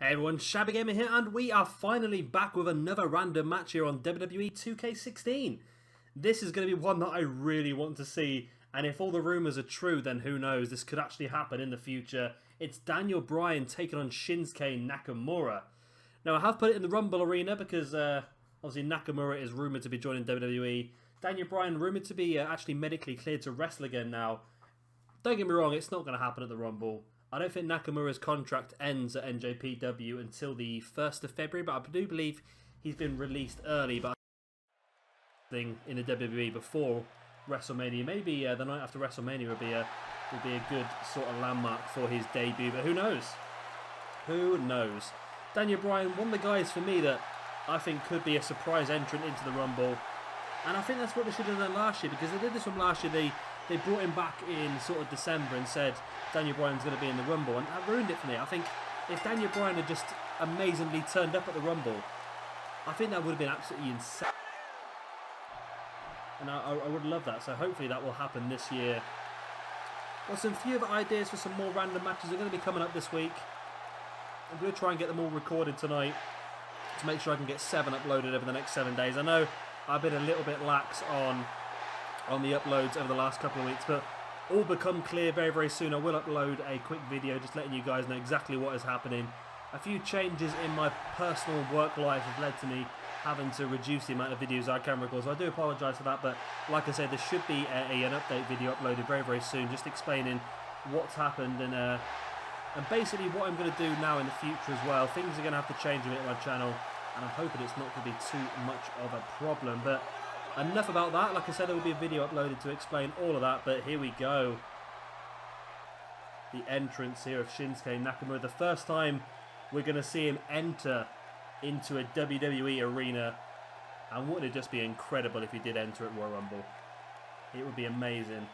Hey everyone, Shabby Gamer here, and we are finally back with another random match here on WWE 2K16. This is going to be one that I really want to see, and if all the rumours are true, then who knows, this could actually happen in the future. It's Daniel Bryan taking on Shinsuke Nakamura. Now, I have put it in the Rumble arena because, obviously, Nakamura is rumoured to be joining WWE. Daniel Bryan rumoured to be actually medically cleared to wrestle again now. Don't get me wrong, it's not going to happen at the Rumble. I don't think Nakamura's contract ends at NJPW until the 1st of February, but I do believe he's been released early. But in the WWE before WrestleMania, maybe the night after WrestleMania would be a good sort of landmark for his debut. But who knows? Who knows? Daniel Bryan, one of the guys for me that I think could be a surprise entrant into the Rumble, and I think that's what they should have done last year, because they did this one last year. They brought him back in sort of December and said Daniel Bryan's going to be in the Rumble, and that ruined it for me. I think if Daniel Bryan had just amazingly turned up at the Rumble, I think that would have been absolutely insane. And I would love that, so hopefully that will happen this year. Got some few other ideas for some more random matches that are going to be coming up this week. I'm going to try and get them all recorded tonight to make sure I can get 7 uploaded over the next 7 days. I know I've been a little bit lax on the uploads over the last couple of weeks, but all become clear very, very soon. I will upload a quick video just letting you guys know exactly what is happening. A few changes in my personal work life have led to me having to reduce the amount of videos I can record, so I do apologise for that, but like I said, there should be an update video uploaded very, very soon, just explaining what's happened and basically what I'm going to do now in the future as well. Things are going to have to change a bit on my channel, and I'm hoping it's not going to be too much of a problem. But enough about that. Like I said, there will be a video uploaded to explain all of that, but here we go. The entrance here of Shinsuke Nakamura. The first time we're going to see him enter into a WWE arena, and wouldn't it just be incredible if he did enter at Royal Rumble? It would be amazing.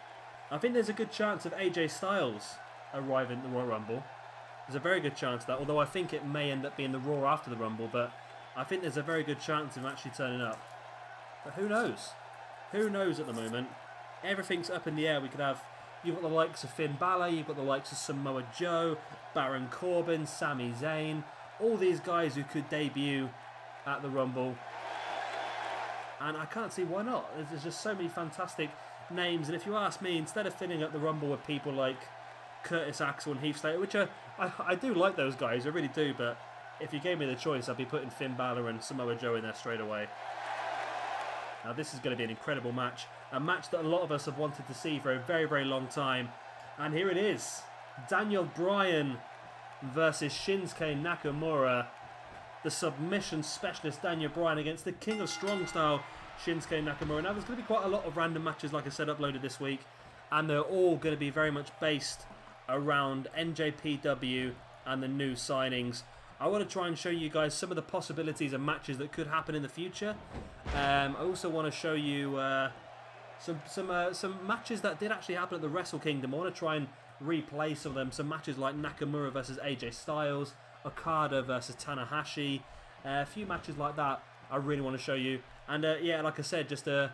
I think there's a good chance of AJ Styles arriving at the Royal Rumble. There's a very good chance of that, although I think it may end up being the Raw after the Rumble, but I think there's a very good chance of him actually turning up. But who knows? Who knows at the moment? Everything's up in the air. We could have, you've got the likes of Finn Balor, you've got the likes of Samoa Joe, Baron Corbin, Sami Zayn, all these guys who could debut at the Rumble. And I can't see why not. There's just so many fantastic names, and if you ask me, instead of filling up the Rumble with people like Curtis Axel and Heath Slater, which I do like those guys, I really do, but if you gave me the choice, I'd be putting Finn Balor and Samoa Joe in there straight away. Now this is going to be an incredible match, a match that a lot of us have wanted to see for a very, very long time, and here it is. Daniel Bryan versus Shinsuke Nakamura. The submission specialist Daniel Bryan against the King of Strong Style Shinsuke Nakamura. Now there's going to be quite a lot of random matches, like I said, uploaded this week, and they're all going to be very much based around NJPW and the new signings. I want to try and show you guys some of the possibilities of matches that could happen in the future. I also want to show you some matches that did actually happen at the Wrestle Kingdom. I want to try and replay some of them. Some matches like Nakamura versus AJ Styles, Okada versus Tanahashi, a few matches like that I really want to show you. And yeah, like I said, just a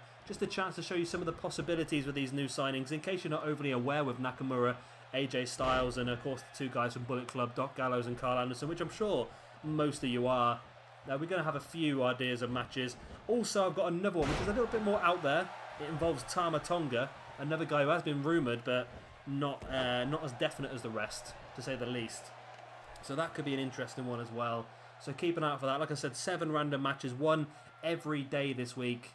chance to show you some of the possibilities with these new signings, in case you're not overly aware with Nakamura, AJ Styles, and of course the two guys from Bullet Club, Doc Gallows and Carl Anderson, which I'm sure most of you are. Now we're going to have a few ideas of matches. Also, I've got another one which is a little bit more out there. It involves Tama Tonga, another guy who has been rumoured, but not as definite as the rest, to say the least. So that could be an interesting one as well. So keep an eye out for that. Like I said, 7 random matches, 1 every day this week.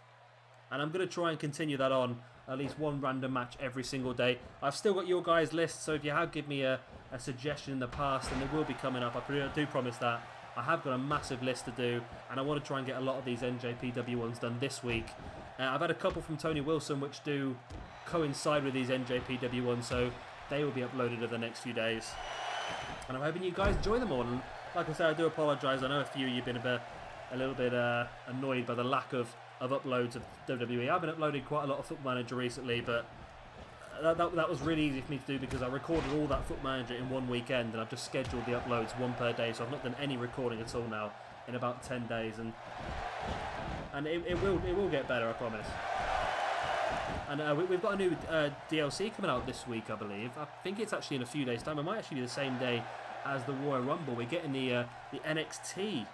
And I'm going to try and continue that on, at least 1 random match every single day. I've still got your guys' list, so if you have given me a suggestion in the past, then they will be coming up. I do promise that. I have got a massive list to do, and I want to try and get a lot of these NJPW ones done this week. I've had a couple from Tony Wilson which do coincide with these NJPW ones, so they will be uploaded over the next few days. And I'm hoping you guys enjoy them all. And like I said, I do apologise. I know a few of you have been a little bit annoyed by the lack of uploads of WWE. I've been uploading quite a lot of Football Manager recently, but that was really easy for me to do because I recorded all that Football Manager in one weekend, and I've just scheduled the uploads 1 per day, so I've not done any recording at all now in about 10 days, and it will get better, I promise. And we've got a new DLC coming out this week, I believe. I think it's actually in a few days' time. It might actually be the same day as the Royal Rumble. We're getting the NXT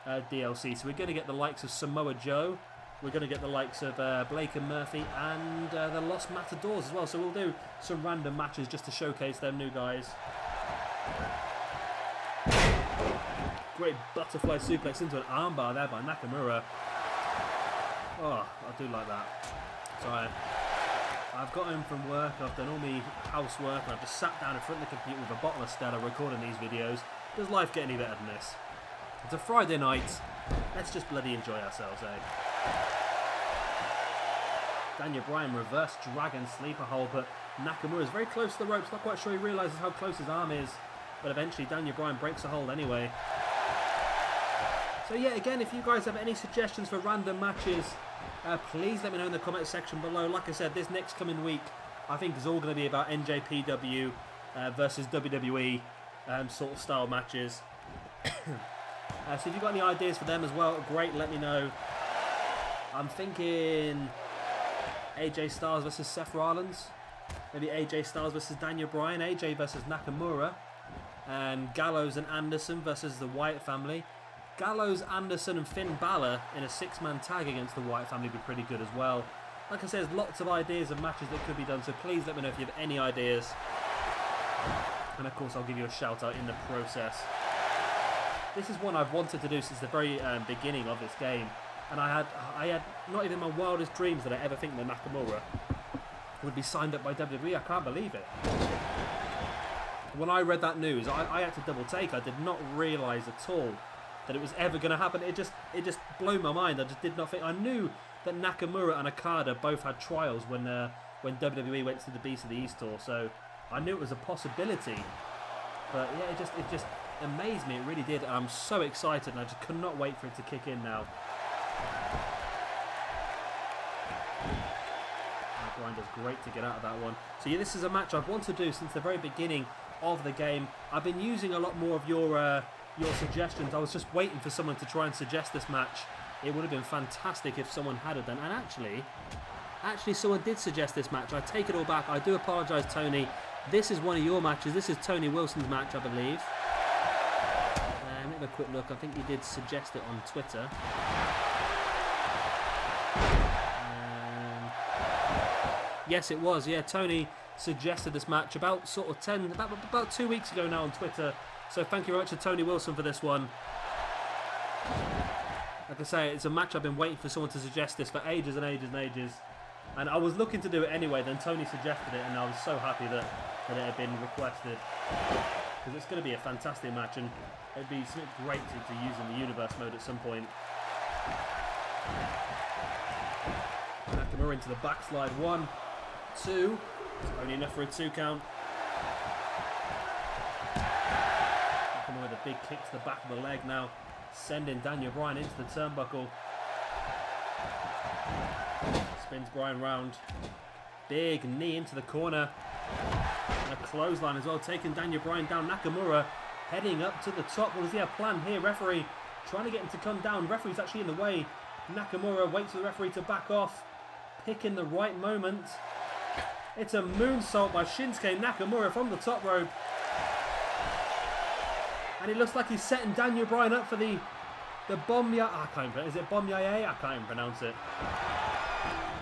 DLC, so we're going to get the likes of Samoa Joe. We're going to get the likes of Blake and Murphy and the Los Matadors as well. So we'll do some random matches just to showcase them new guys. Great butterfly suplex into an armbar there by Nakamura. Oh, I do like that. So I've got home from work, I've done all my housework, and I've just sat down in front of the computer with a bottle of Stella recording these videos. Does life get any better than this? It's a Friday night. Let's just bloody enjoy ourselves, eh? Daniel Bryan reverse dragon sleeper hold, but Nakamura is very close to the ropes. Not quite sure he realises how close his arm is, but eventually Daniel Bryan breaks the hold anyway. So yeah, again, if you guys have any suggestions for random matches, please let me know in the comment section below. Like I said, this next coming week, I think is all going to be about NJPW versus WWE sort of style matches. So if you've got any ideas for them as well, great, let me know. I'm thinking AJ Styles versus Seth Rollins. Maybe AJ Styles versus Daniel Bryan. AJ versus Nakamura. Gallows and Anderson versus the Wyatt family. Gallows, Anderson and Finn Balor in a 6-man tag against the Wyatt family would be pretty good as well. Like I said, there's lots of ideas of matches that could be done, so please let me know if you have any ideas. And of course I'll give you a shout out in the process. This is one I've wanted to do since the very beginning of this game. And I had not even my wildest dreams that I ever think that Nakamura would be signed up by WWE. I can't believe it. When I read that news, I had to double take. I did not realise at all that it was ever going to happen. It just blew my mind. I just did not think. I knew that Nakamura and Okada both had trials when WWE went to the Beast of the East tour, so I knew it was a possibility. But yeah, it just amazed me. It really did. I'm so excited, and I just could not wait for it to kick in now. Bryan does great to get out of that one. So yeah, this is a match I've wanted to do since the very beginning of the game. I've been using a lot more of your suggestions. I was just waiting for someone to try and suggest this match. It would have been fantastic if someone had done. And actually someone did suggest this match. I take it all back. I do apologise, Tony. This is one of your matches. This is Tony Wilson's match, I believe. Let me have a quick look. I think he did suggest it on Twitter. Yes, it was. Yeah, Tony suggested this match about 2 weeks ago now on Twitter. So thank you very much to Tony Wilson for this one. Like I say, it's a match I've been waiting for someone to suggest this for ages and ages and ages. And I was looking to do it anyway, then Tony suggested it, and I was so happy that it had been requested. Because it's going to be a fantastic match, and it'd be something great to use in the Universe mode at some point. Nakamura into the backslide. 1, 2. It's only enough for a 2 count. Nakamura with a big kick to the back of the leg now, sending Daniel Bryan into the turnbuckle. Spins Bryan round. Big knee into the corner. And a clothesline as well, taking Daniel Bryan down. Nakamura heading up to the top. What does he have planned here? Referee trying to get him to come down. Referee's actually in the way. Nakamura waits for the referee to back off. Picking the right moment. It's a moonsault by Shinsuke Nakamura from the top rope. And it looks like he's setting Daniel Bryan up for the Bomya. I can't even, is it Bomya? I can't even pronounce it.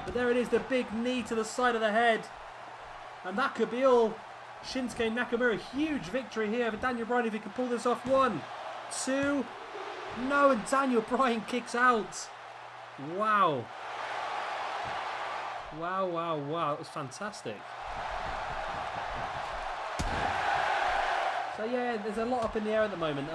But there it is, the big knee to the side of the head. And that could be all. Shinsuke Nakamura, huge victory here for Daniel Bryan if he can pull this off. 1, 2. No, and Daniel Bryan kicks out. Wow. Wow, wow, wow. That was fantastic. So yeah, there's a lot up in the air at the moment.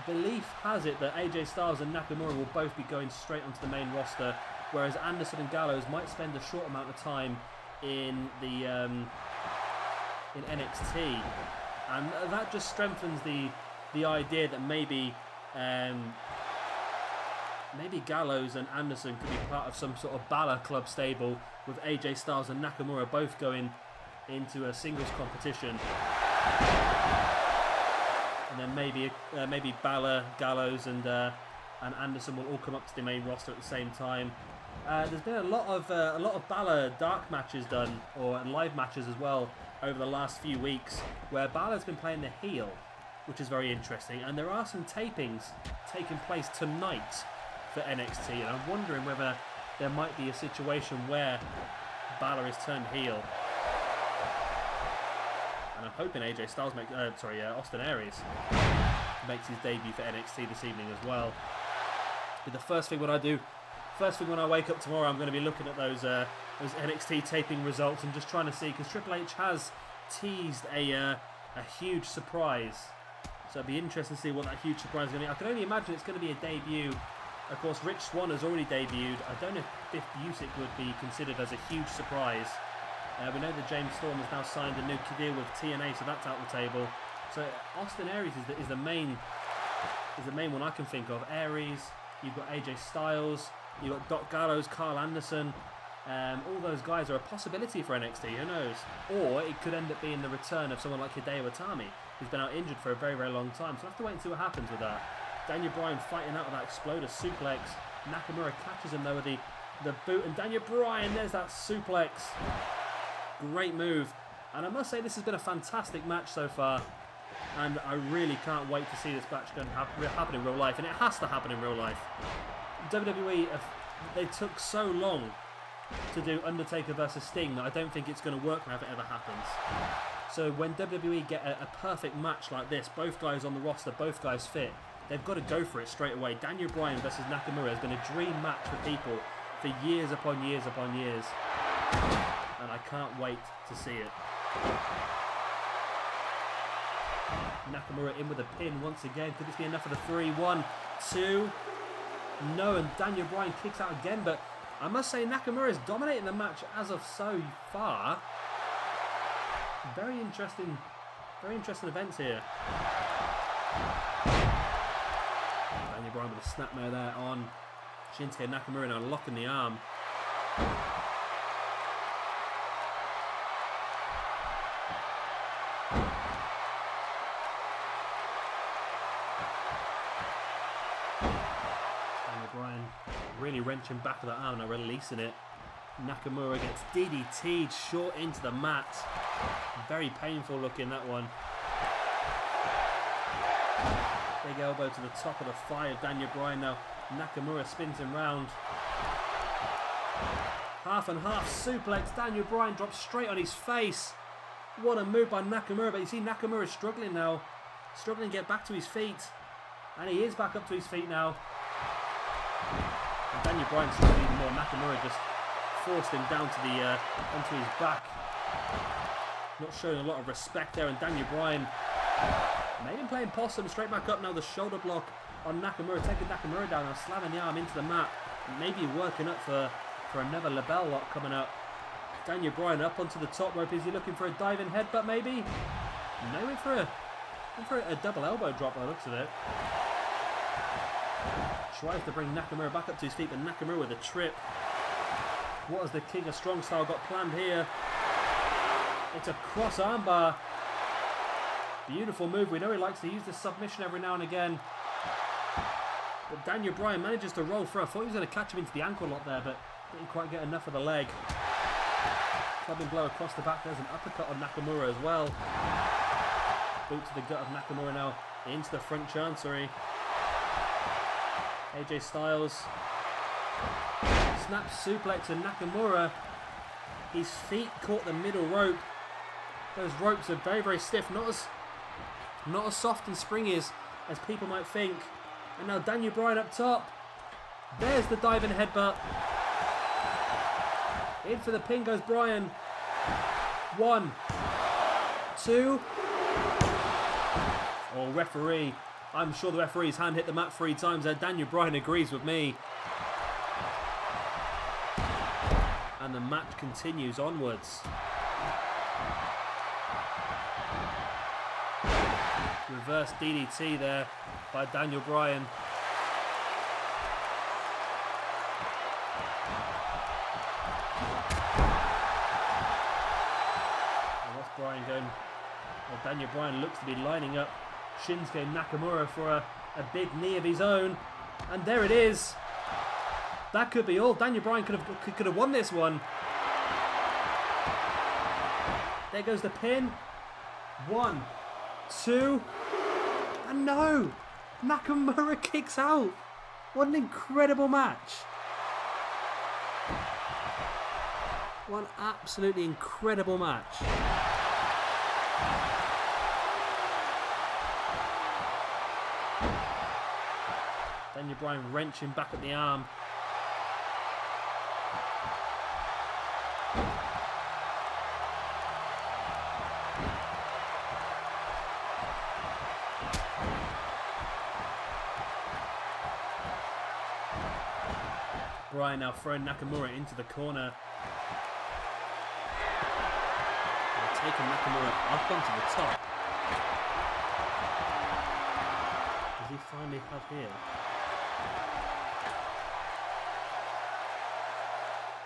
Belief has it that AJ Styles and Nakamura will both be going straight onto the main roster, whereas Anderson and Gallows might spend a short amount of time in the in NXT, and that just strengthens the idea that maybe Gallows and Anderson could be part of some sort of Balor club stable, with AJ Styles and Nakamura both going into a singles competition. And then maybe Balor, Gallows, and Anderson will all come up to the main roster at the same time. There's been a lot of Balor dark matches done, or live matches as well, over the last few weeks, where Balor's been playing the heel, which is very interesting. And there are some tapings taking place tonight for NXT, and I'm wondering whether there might be a situation where Balor is turned heel. And I'm hoping AJ Styles Austin Aries makes his debut for NXT this evening as well. But the first thing when I wake up tomorrow, I'm going to be looking at those NXT taping results and just trying to see, because Triple H has teased a huge surprise. So it'll be interesting to see what that huge surprise is going to be. I can only imagine it's going to be a debut. Of course, Rich Swann has already debuted. I don't know if Biff Busick would be considered as a huge surprise. We know that James Storm has now signed a new deal with TNA, so that's out the table. So Austin Aries is the main one I can think of. Aries, you've got AJ Styles, you've got Doc Gallows, Carl Anderson. All those guys are a possibility for NXT, who knows? Or it could end up being the return of someone like Hideo Itami, who's been out injured for a very, very long time. So we'll have to wait and see what happens with that. Daniel Bryan fighting out with that exploder suplex. Nakamura catches him though with the boot, and Daniel Bryan, there's that suplex. Great move. And I must say, this has been a fantastic match so far, and I really can't wait to see this match going to happen in real life, and it has to happen in real life. WWE, they took so long to do Undertaker versus Sting that I don't think it's going to work now if it ever happens. So when WWE get a perfect match like this, both guys on the roster, both guys fit, they've got to go for it straight away. Daniel Bryan versus Nakamura has been a dream match for people for years upon years upon years, and I can't wait to see it. Nakamura in with a pin once again. Could this be enough for the 3? 1, 2. No, and Daniel Bryan kicks out again, but I must say Nakamura is dominating the match as of so far. Very interesting events here. Daniel Bryan with a snapmare there on Shinsuke Nakamura, now locking the arm. Bryan really wrenching back of the arm, now releasing it. Nakamura gets DDT'd short into the mat. Very painful looking, that one. Big elbow to the top of the thigh of Daniel Bryan now. Nakamura spins him round. Half and half suplex. Daniel Bryan drops straight on his face. What a move by Nakamura, but you see Nakamura is struggling now. Struggling to get back to his feet. And he is back up to his feet now. And Daniel Bryan struggling even more. Nakamura just forced him down to onto his back. Not showing a lot of respect there, and Daniel Bryan made him playing possum. Straight back up now, the shoulder block on Nakamura, taking Nakamura down and slamming the arm into the mat. Maybe working up for another label lock coming up. Daniel Bryan up onto the top rope. Is he looking for a diving headbutt maybe? No, went for a double elbow drop by the looks of it. Tries to bring Nakamura back up to his feet, but Nakamura with a trip. What has the King of Strong Style got planned here? It's a cross armbar. Beautiful move. We know he likes to use the submission every now and again. But Daniel Bryan manages to roll through. I thought he was going to catch him into the ankle lock there, but didn't quite get enough of the leg. Clubbing blow across the back. There's an uppercut on Nakamura as well. Boot to the gut of Nakamura now into the front chancery. AJ Styles. Snap suplex, and Nakamura, his feet caught the middle rope. Those ropes are very, very stiff. Not as soft and springy as people might think. And now Daniel Bryan up top. There's the diving headbutt. In for the pin goes Bryan. 1, 2. Oh, referee. I'm sure the referee's hand hit the mat 3 times there. Daniel Bryan agrees with me. And the match continues onwards. Reverse DDT there by Daniel Bryan. And what's Bryan going? Well, Daniel Bryan looks to be lining up Shinsuke Nakamura for a big knee of his own. And there it is. That could be all. Daniel Bryan could have won this one. There goes the pin. 1, 2. And no! Nakamura kicks out. What an incredible match. What an absolutely incredible match. Daniel Bryan wrenching back at the arm. Bryan now throwing Nakamura into the corner. Taking Nakamura up onto the top. Does he finally have here?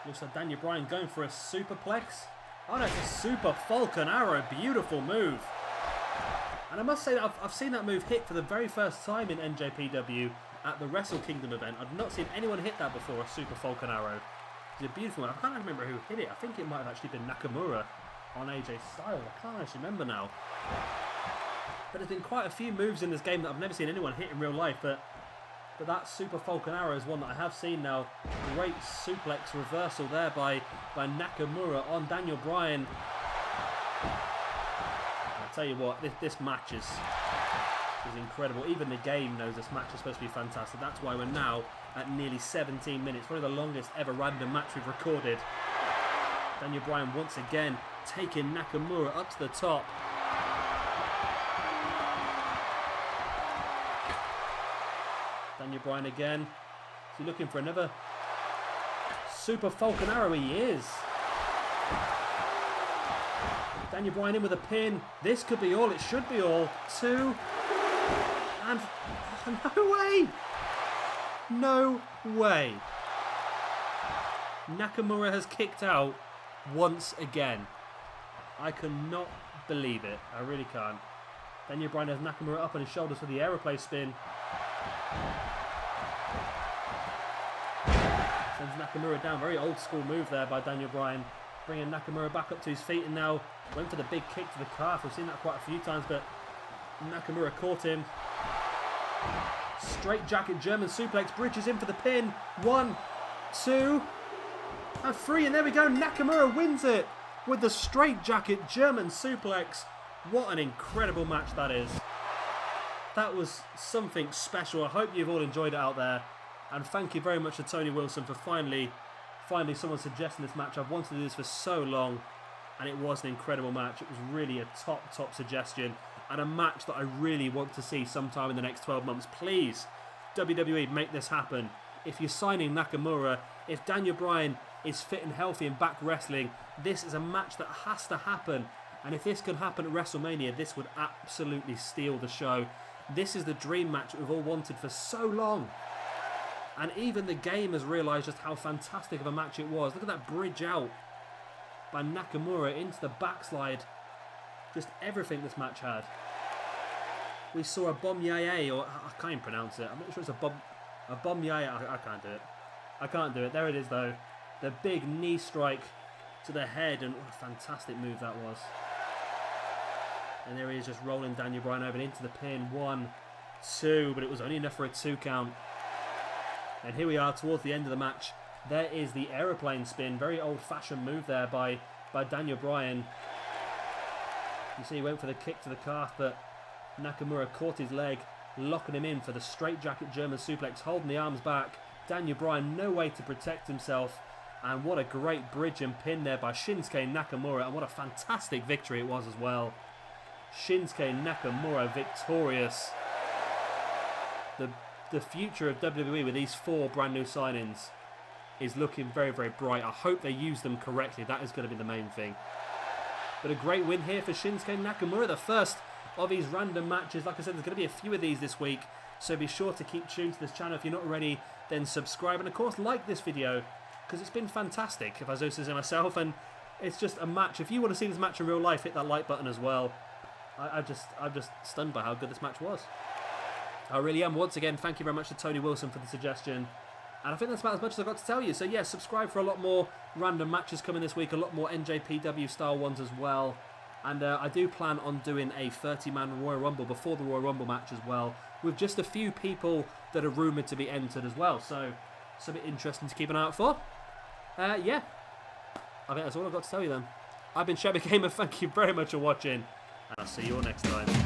Looks like Daniel Bryan going for a superplex. Oh no, it's a super Falcon Arrow. Beautiful move. And I must say that I've seen that move hit for the very first time in NJPW at the Wrestle Kingdom event. I've not seen anyone hit that before, a super Falcon Arrow. It's a beautiful one. I can't remember who hit it. I think it might have actually been Nakamura on AJ Styles. I can't actually remember now. But there's been quite a few moves in this game that I've never seen anyone hit in real life, but that Super Falcon Arrow is one that I have seen now. Great suplex reversal there by Nakamura on Daniel Bryan. I'll tell you what, this match is incredible. Even the game knows this match is supposed to be fantastic. That's why we're now at nearly 17 minutes. Probably the longest ever random match we've recorded. Daniel Bryan once again taking Nakamura up to the top. Daniel Bryan again. Is he looking for another Super Falcon Arrow? He is. Daniel Bryan in with a pin. This could be all. It should be all. 2. And no way. No way. Nakamura has kicked out once again. I cannot believe it. I really can't. Daniel Bryan has Nakamura up on his shoulders for the aeroplane spin. Sends Nakamura down. Very old school move there by Daniel Bryan. Bringing Nakamura back up to his feet and now went for the big kick to the calf. We've seen that quite a few times, but Nakamura caught him. Straight jacket German suplex. Bridges in for the pin. 1, 2, and 3. And there we go. Nakamura wins it with the straight jacket German suplex. What an incredible match that is. That was something special. I hope you've all enjoyed it out there. And thank you very much to Tony Wilson for finally someone suggesting this match. I've wanted to do this for so long. And it was an incredible match. It was really a top suggestion. And a match that I really want to see sometime in the next 12 months. Please, WWE, make this happen. If you're signing Nakamura, if Daniel Bryan is fit and healthy and back wrestling, this is a match that has to happen. And if this can happen at WrestleMania, this would absolutely steal the show. This is the dream match that we've all wanted for so long. And even the game has realised just how fantastic of a match it was. Look at that bridge out by Nakamura into the backslide. Just everything this match had. We saw a bomb yae, or I can't even pronounce it. I'm not sure it's a bomb yae. I can't do it. I can't do it. There it is though. The big knee strike to the head, and what a fantastic move that was. And there he is, just rolling Daniel Bryan over and into the pin. 1, 2, but it was only enough for a 2 count. And here we are towards the end of the match. There is the aeroplane spin. Very old-fashioned move there by Daniel Bryan. You see he went for the kick to the calf, but Nakamura caught his leg, locking him in for the straight jacket German suplex, holding the arms back. Daniel Bryan, no way to protect himself. And what a great bridge and pin there by Shinsuke Nakamura. And what a fantastic victory it was as well. Shinsuke Nakamura victorious. The future of WWE with these 4 brand new signings is looking very, very bright. I hope they use them correctly. That is going to be the main thing. But a great win here for Shinsuke Nakamura, the first of these random matches. Like I said, there's going to be a few of these this week, so be sure to keep tuned to this channel. If you're not already, then subscribe. And of course, like this video, because it's been fantastic, if I so say myself. And it's just a match. If you want to see this match in real life, hit that like button as well. I'm just stunned by how good this match was. I really am. Once again, thank you very much to Tony Wilson for the suggestion. And I think that's about as much as I've got to tell you. So yeah, subscribe for a lot more random matches coming this week. A lot more NJPW style ones as well. And I do plan on doing a 30-man Royal Rumble before the Royal Rumble match as well, with just a few people that are rumoured to be entered as well. So, something interesting to keep an eye out for. Yeah, I think that's all I've got to tell you then. I've been Shabby Gamer, thank you very much for watching, and I'll see you all next time.